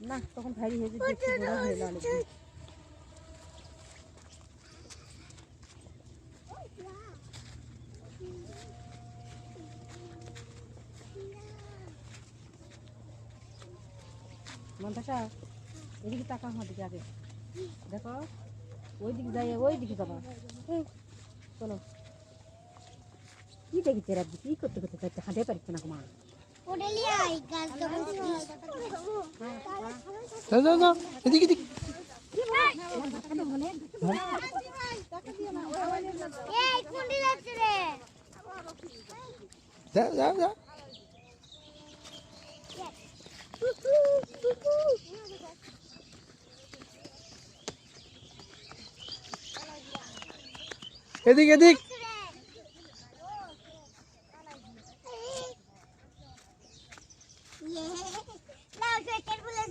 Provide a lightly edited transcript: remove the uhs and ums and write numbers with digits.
না তখন ভারী হয়ে যেত মন্তাসা এদিকে টাকা আমার দিকে আগে দেখো ওই দিকে যাই ওই দিকে যাবা চলো কি দেখি তেরা কি করতে করতে করতে হাঁটে পারছে না মা এদিকে এদিকে যা যা যা এদিক এদিক ये ना स्वेटर बोले